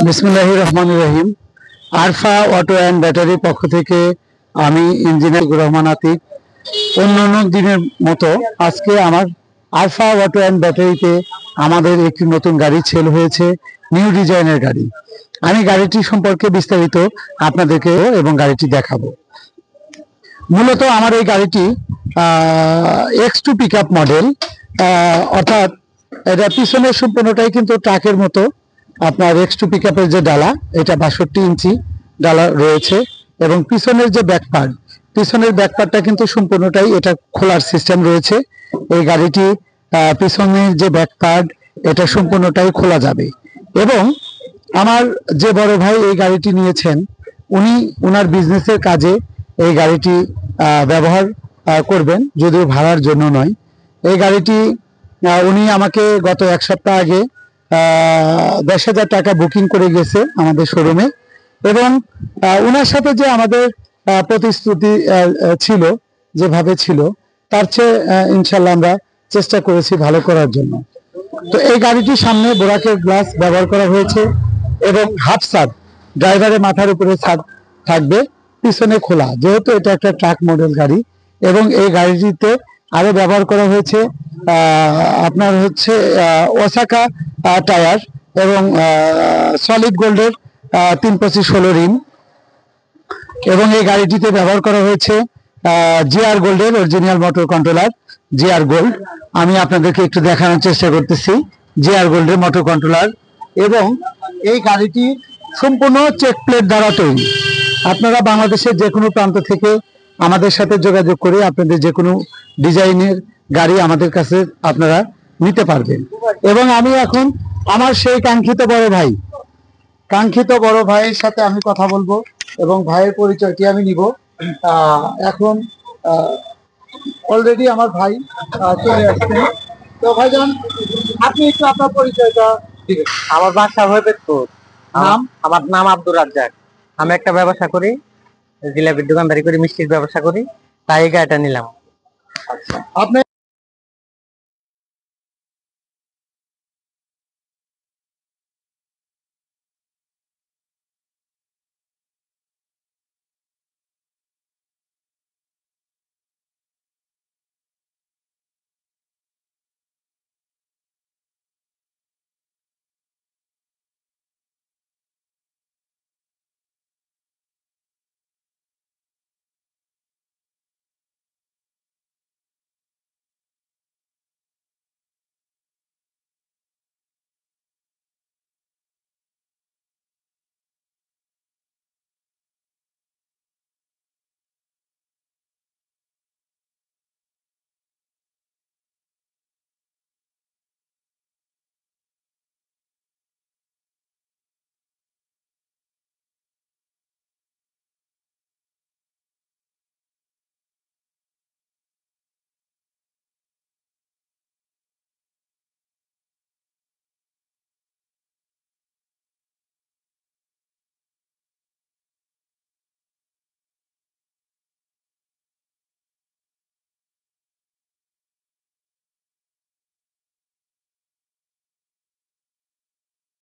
বিসমিল্লাহির রহমানির রহিম। Arfa auto and ব্যাটারির পক্ষ থেকে আমি ইঞ্জিনিয়ার রহমান আতিক। অন্যান্য দিনের মতো আজকে আমার আরফা অটো অ্যান্ড ব্যাটারিতে আমাদের একটি নতুন গাড়ি সেল হয়েছে, নিউ ডিজাইনের গাড়ি। আমি গাড়িটি সম্পর্কে বিস্তারিত আপনাদেরকে এবং গাড়িটি দেখাবো। মূলত আমার এই গাড়িটি X2 পিক আপ মডেল, অর্থাৎ এটা পিছনের সম্পূর্ণটাই কিন্তু ট্রাকের মতো। আপনার X2 পিক আপের যে ডালা, এটা 62 ইঞ্চি ডালা রয়েছে এবং পিছনের যে ব্যাকপার্ট, পিছনের ব্যাকপার্টটা কিন্তু সম্পূর্ণটাই এটা খোলার সিস্টেম রয়েছে। এই গাড়িটি পিছনের যে ব্যাকপার্ট, এটা সম্পূর্ণটাই খোলা যাবে। এবং আমার যে বড় ভাই এই গাড়িটি নিয়েছেন, উনি ওনার বিজনেসের কাজে এই গাড়িটি ব্যবহার করবেন, যদিও ভাড়ার জন্য নয়। এই গাড়িটি উনি আমাকে গত এক সপ্তাহ আগে 10,000 টাকা বুকিং করে গেছে আমাদের শোরুমে। এবং ওনার সাথে যে আমাদের প্রতিশ্রুতি ছিল, যেভাবে ছিল, তার চেয়ে ইনশাল্লাহ আমরা চেষ্টা করেছি ভালো করার জন্য। তো এই গাড়িটির সামনে বোরাকের গ্লাস ব্যবহার করা হয়েছে এবং হাফ ছাদ, ড্রাইভারের মাথার উপরে ছাদ থাকবে, পিছনে খোলা, যেহেতু এটা একটা ট্রাক মডেল গাড়ি। এবং এই গাড়িটিতে আরো ব্যবহার করা হয়েছে আপনার হচ্ছে ওসাকা টায়ার এবং সলিড গোল্ডের 325/16 রিম। এবং এই গাড়িটিতে ব্যবহার করা হয়েছে জিআর গোল্ডের original motor controller, GR gold. আমি আপনাদেরকে একটু দেখানোর চেষ্টা করতেছি জিআর গোল্ডের মোটর কন্ট্রোলার। এবং এই গাড়িটি সম্পূর্ণ চেক প্লেট দ্বারা তৈরি। আপনারা বাংলাদেশের যে কোনো প্রান্ত থেকে আমাদের সাথে যোগাযোগ করে আপনাদের যে কোনো ডিজাইনের গাড়ি আমাদের কাছে আপনারা নিতে পারবেন। এবং আমি এখন আমার সেই কাঙ্ক্ষিত বড় ভাইয়ের সাথে আমি কথা বলবো এবং ভাইয়ের পরিচয়টি আমি নিব। এখন অলরেডি আমার ভাই চলে আসছেন। তো ভাইজান, আপনি একটু আপনার পরিচয়টা দিবেন। আমার বাসা হবিবপুর। আমার নাম আব্দুর রাজ্জাক। আমি একটা ব্যবসা করি, জিলাপির দোকানদারি করি, মিষ্টির ব্যবসা করি, তাই এই গাড়িটা নিলাম। আচ্ছা, আপনি